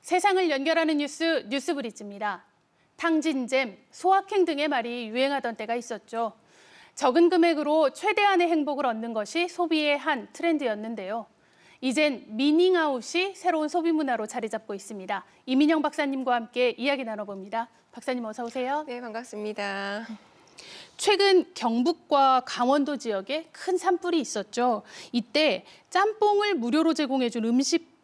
세상을 연결하는 뉴스 뉴스브리지입니다. 탕진잼, 소확행 등의 말이 유행하던 때가 있었죠. 적은 금액으로 최대한의 행복을 얻는 것이 소비의 한 트렌드였는데요. 이젠 미닝아웃이 새로운 소비 문화로 자리 잡고 있습니다. 이민영 박사님과 함께 이야기 나눠봅니다. 박사님 어서 오세요. 네, 반갑습니다. 최근 경북과 강원도 지역에 큰 산불이 있었죠. 이때 짬뽕을 무료로 제공해준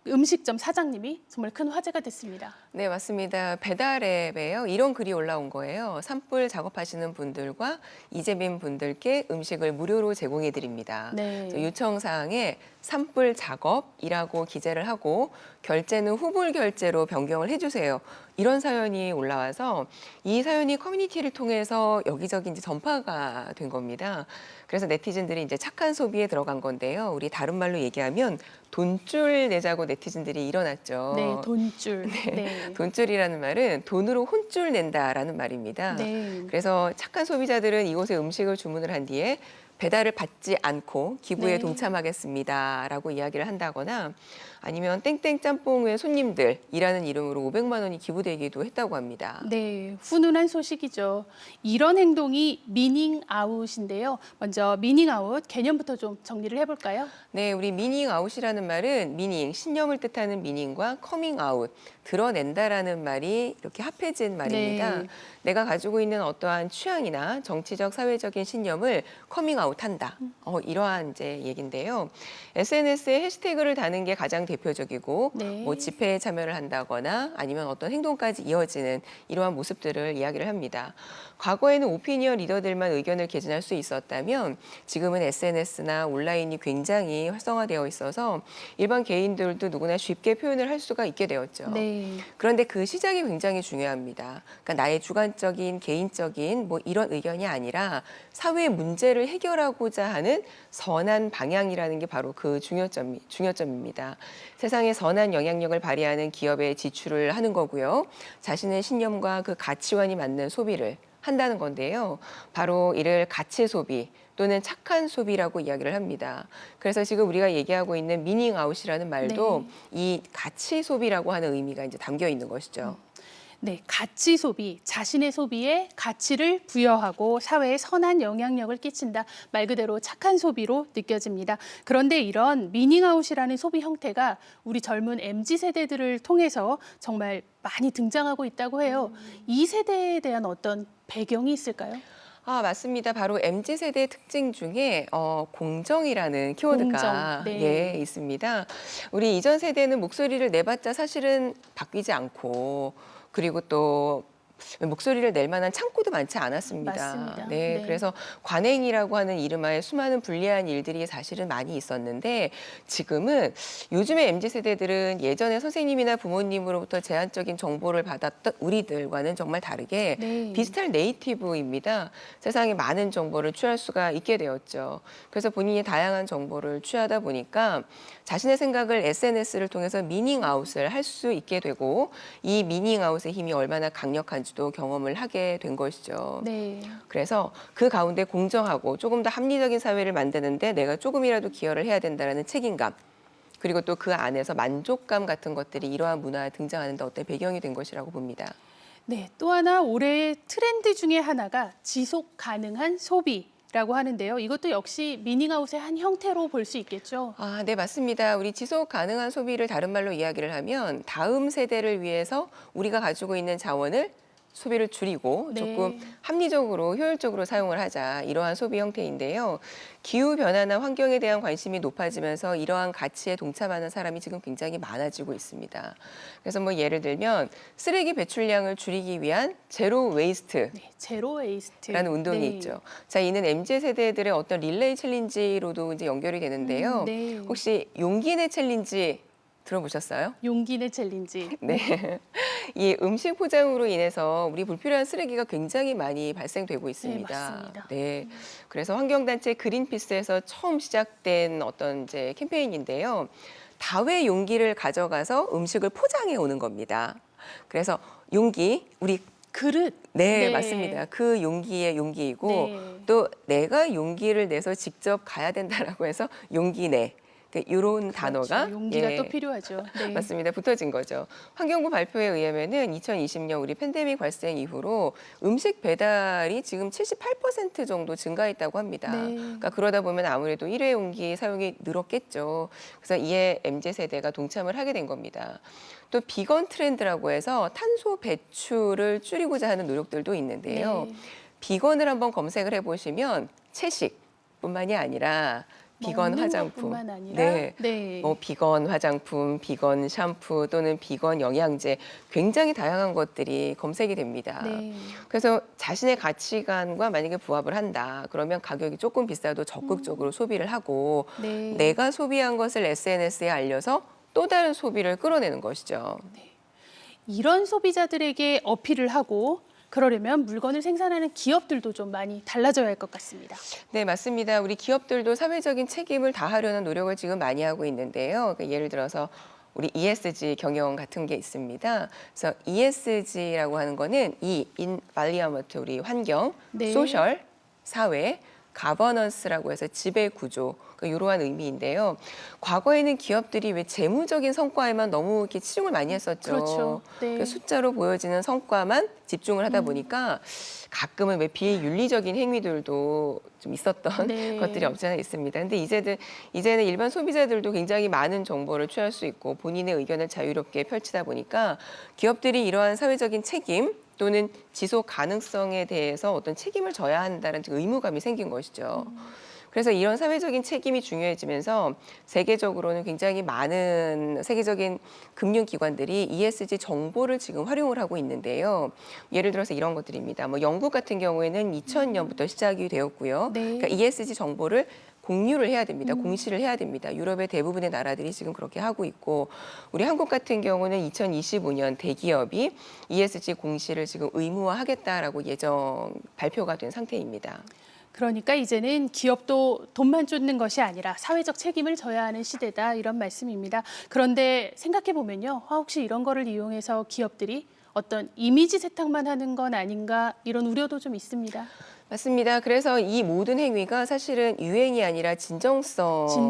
음식점 사장님이 정말 큰 화제가 됐습니다. 네, 맞습니다. 배달앱에요. 이런 글이 올라온 거예요. 산불 작업하시는 분들과 이재민 분들께 음식을 무료로 제공해 드립니다. 네. 요청사항에 산불 작업이라고 기재를 하고 결제는 후불 결제로 변경을 해주세요. 이런 사연이 올라와서 이 사연이 커뮤니티를 통해서 여기저기 이제 전파가 된 겁니다. 그래서 네티즌들이 이제 착한 소비에 들어간 건데요. 우리 다른 말로 얘기하면 돈줄 내자고 네티즌들이 일어났죠. 네, 돈줄. 네. 돈줄이라는 말은 돈으로 혼줄 낸다라는 말입니다. 네. 그래서 착한 소비자들은 이곳에 음식을 주문을 한 뒤에 배달을 받지 않고 기부에 네. 동참하겠습니다라고 이야기를 한다거나 아니면 땡땡 짬뽕의 손님들이라는 이름으로 500만 원이 기부되기도 했다고 합니다. 네, 훈훈한 소식이죠. 이런 행동이 미닝아웃인데요. 먼저 미닝아웃 개념부터 좀 정리를 해볼까요? 네, 우리 미닝아웃이라는 말은 미닝, 신념을 뜻하는 미닝과 커밍아웃, 드러낸다라는 말이 이렇게 합해진 말입니다. 네. 내가 가지고 있는 어떠한 취향이나 정치적, 사회적인 신념을 커밍아웃한다. 이러한 이제 얘긴데요. SNS에 해시태그를 다는 게 가장 대표적이고 네. 뭐 집회에 참여를 한다거나 아니면 어떤 행동까지 이어지는 이러한 모습들을 이야기를 합니다. 과거에는 오피니언 리더들만 의견을 개진할 수 있었다면 지금은 SNS나 온라인이 굉장히 활성화되어 있어서 일반 개인들도 누구나 쉽게 표현을 할 수가 있게 되었죠. 네. 그런데 그 시작이 굉장히 중요합니다. 그러니까 나의 주관적인 개인적인 뭐 이런 의견이 아니라 사회 문제를 해결하고자 하는 선한 방향이라는 게 바로 그 중요점입니다. 세상에 선한 영향력을 발휘하는 기업에 지출을 하는 거고요. 자신의 신념과 그 가치관이 맞는 소비를 한다는 건데요. 바로 이를 가치 소비 또는 착한 소비라고 이야기를 합니다. 그래서 지금 우리가 얘기하고 있는 미닝아웃이라는 말도 이 가치 소비라고 하는 의미가 이제 담겨 있는 것이죠. 네, 가치 소비, 자신의 소비에 가치를 부여하고 사회에 선한 영향력을 끼친다. 말 그대로 착한 소비로 느껴집니다. 그런데 이런 미닝아웃이라는 소비 형태가 우리 젊은 MZ세대들을 통해서 정말 많이 등장하고 있다고 해요. 이 세대에 대한 어떤 배경이 있을까요? 아, 맞습니다. 바로 MZ세대의 특징 중에 공정이라는 키워드가 공정, 네. 있습니다. 우리 이전 세대는 목소리를 내봤자 사실은 바뀌지 않고 그리고 또 목소리를 낼 만한 창구도 많지 않았습니다. 맞습니다. 네, 네. 그래서 관행이라고 하는 이름하에 수많은 불리한 일들이 사실은 많이 있었는데 지금은 요즘의 MZ세대들은 예전에 선생님이나 부모님으로부터 제한적인 정보를 받았던 우리들과는 정말 다르게 네. 디지털 네이티브입니다. 세상에 많은 정보를 취할 수가 있게 되었죠. 그래서 본인이 다양한 정보를 취하다 보니까 자신의 생각을 SNS를 통해서 미닝아웃을 할 수 있게 되고 이 미닝아웃의 힘이 얼마나 강력한지도 경험을 하게 된 것이죠. 네. 그래서 그 가운데 공정하고 조금 더 합리적인 사회를 만드는데 내가 조금이라도 기여를 해야 된다는 책임감 그리고 또 그 안에서 만족감 같은 것들이 이러한 문화에 등장하는 데 어떤 배경이 된 것이라고 봅니다. 네, 또 하나 올해의 트렌드 중에 하나가 지속 가능한 소비라고 하는데요. 이것도 역시 미닝아웃의 한 형태로 볼 수 있겠죠. 아, 네, 맞습니다. 우리 지속 가능한 소비를 다른 말로 이야기를 하면 다음 세대를 위해서 우리가 가지고 있는 자원을 소비를 줄이고 네. 조금 합리적으로 효율적으로 사용을 하자 이러한 소비 형태인데요. 기후변화나 환경에 대한 관심이 높아지면서 이러한 가치에 동참하는 사람이 지금 굉장히 많아지고 있습니다. 그래서 뭐 예를 들면 쓰레기 배출량을 줄이기 위한 제로 웨이스트 네, 제로 웨이스트. 라는 운동이 네. 있죠. 자, 이는 MZ세대들의 어떤 릴레이 챌린지로도 이제 연결이 되는데요. 네. 혹시 용기 내 챌린지 들어보셨어요? 용기 내 챌린지. 네. 이 음식 포장으로 인해서 우리 불필요한 쓰레기가 굉장히 많이 발생되고 있습니다. 네, 맞습니다. 네. 그래서 환경단체 그린피스에서 처음 시작된 어떤 이제 캠페인인데요. 다회 용기를 가져가서 음식을 포장해 오는 겁니다. 그래서 용기, 우리 그릇. 네, 맞습니다. 그 용기의 용기이고 네. 또 내가 용기를 내서 직접 가야 된다라고 해서 용기 내. 그러니까 이런 단어가 그렇죠. 용기가 예, 또 필요하죠. 네. 맞습니다. 붙어진 거죠. 환경부 발표에 의하면은 2020년 우리 팬데믹 발생 이후로 음식 배달이 지금 78% 정도 증가했다고 합니다. 네. 그러니까 그러다 보면 아무래도 일회용기 사용이 늘었겠죠. 그래서 이에 MZ세대가 동참을 하게 된 겁니다. 또 비건 트렌드라고 해서 탄소 배출을 줄이고자 하는 노력들도 있는데요. 네. 비건을 한번 검색을 해보시면 채식뿐만이 아니라 비건 먹는 화장품, 것뿐만 아니라 네, 네. 뭐 비건 화장품, 비건 샴푸 또는 비건 영양제 굉장히 다양한 것들이 검색이 됩니다. 네. 그래서 자신의 가치관과 만약에 부합을 한다. 그러면 가격이 조금 비싸도 적극적으로 소비를 하고 네. 내가 소비한 것을 SNS에 알려서 또 다른 소비를 끌어내는 것이죠. 이런 소비자들에게 어필을 하고 그러려면 물건을 생산하는 기업들도 좀 많이 달라져야 할 것 같습니다. 네, 맞습니다. 우리 기업들도 사회적인 책임을 다하려는 노력을 지금 많이 하고 있는데요. 그러니까 예를 들어서 우리 ESG 경영 같은 게 있습니다. 그래서 ESG라고 하는 거는 인발리아먼트 우리 환경, 네. 소셜, 사회, 가버넌스라고 해서 지배 구조 이러한 의미인데요. 과거에는 기업들이 왜 재무적인 성과에만 너무 이렇게 치중을 많이 했었죠. 그렇죠. 네. 그러니까 숫자로 보여지는 성과만 집중을 하다 보니까 가끔은 왜 비윤리적인 행위들도 좀 있었던 네. 것들이 없지 않아 있습니다. 근데 이제는 일반 소비자들도 굉장히 많은 정보를 취할 수 있고 본인의 의견을 자유롭게 펼치다 보니까 기업들이 이러한 사회적인 책임 또는 지속 가능성에 대해서 어떤 책임을 져야 한다는 의무감이 생긴 것이죠. 그래서 이런 사회적인 책임이 중요해지면서 세계적으로는 굉장히 많은 세계적인 금융기관들이 ESG 정보를 지금 활용을 하고 있는데요. 예를 들어서 이런 것들입니다. 뭐 영국 같은 경우에는 2000년부터 시작이 되었고요. 네. 그러니까 ESG 정보를 공유를 해야 됩니다. 공시를 해야 됩니다. 유럽의 대부분의 나라들이 지금 그렇게 하고 있고 우리 한국 같은 경우는 2025년 대기업이 ESG 공시를 지금 의무화하겠다라고 발표가 된 상태입니다. 그러니까 이제는 기업도 돈만 쫓는 것이 아니라 사회적 책임을 져야 하는 시대다 이런 말씀입니다. 그런데 생각해 보면요. 혹시 이런 거를 이용해서 기업들이 어떤 이미지 세탁만 하는 건 아닌가 이런 우려도 좀 있습니다. 맞습니다. 그래서 이 모든 행위가 사실은 유행이 아니라 진정성이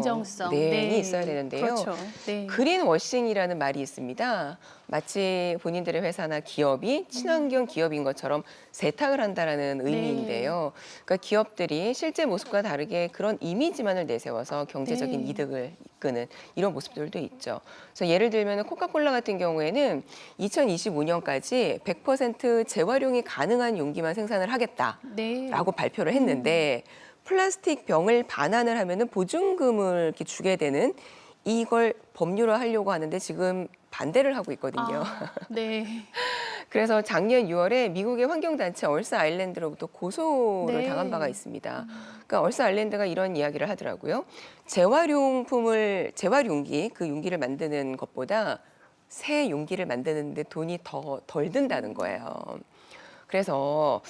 네. 있어야 되는데요. 그렇죠. 네. 그린워싱이라는 말이 있습니다. 마치 본인들의 회사나 기업이 친환경 기업인 것처럼 세탁을 한다라는 의미인데요. 그러니까 기업들이 실제 모습과 다르게 그런 이미지만을 내세워서 경제적인 네. 이득을 이끄는 이런 모습들도 있죠. 그래서 예를 들면 코카콜라 같은 경우에는 2025년까지 100% 재활용이 가능한 용기만 생산을 하겠다. 네. 라고 발표를 했는데 플라스틱 병을 반환을 하면은 보증금을 이렇게 주게 되는 이걸 법률화하려고 하는데 지금 반대를 하고 있거든요. 네. 그래서 작년 6월에 미국의 환경단체 얼스 아일랜드로부터 고소를 네. 당한 바가 있습니다. 그러니까 얼스 아일랜드가 이런 이야기를 하더라고요. 재활용기 그 용기를 만드는 것보다 새 용기를 만드는데 돈이 덜 든다는 거예요. 그래서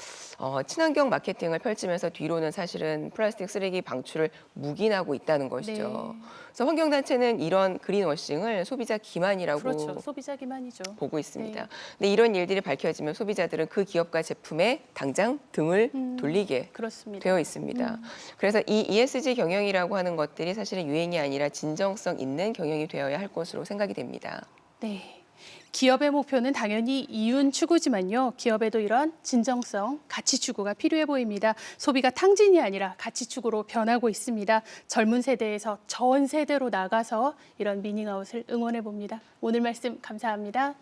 친환경 마케팅을 펼치면서 뒤로는 사실은 플라스틱 쓰레기 방출을 묵인하고 있다는 것이죠. 네. 그래서 환경단체는 이런 그린워싱을 소비자 기만이라고 그렇죠. 소비자 기만이죠. 보고 있습니다. 네. 근데 이런 일들이 밝혀지면 소비자들은 그 기업과 제품에 당장 등을 돌리게 그렇습니다. 되어 있습니다. 그래서 이 ESG 경영이라고 하는 것들이 사실은 유행이 아니라 진정성 있는 경영이 되어야 할 것으로 생각이 됩니다. 네. 기업의 목표는 당연히 이윤 추구지만요. 기업에도 이런 진정성, 가치 추구가 필요해 보입니다. 소비가 탕진이 아니라 가치 추구로 변하고 있습니다. 젊은 세대에서 전 세대로 나가서 이런 미닝아웃을 응원해 봅니다. 오늘 말씀 감사합니다.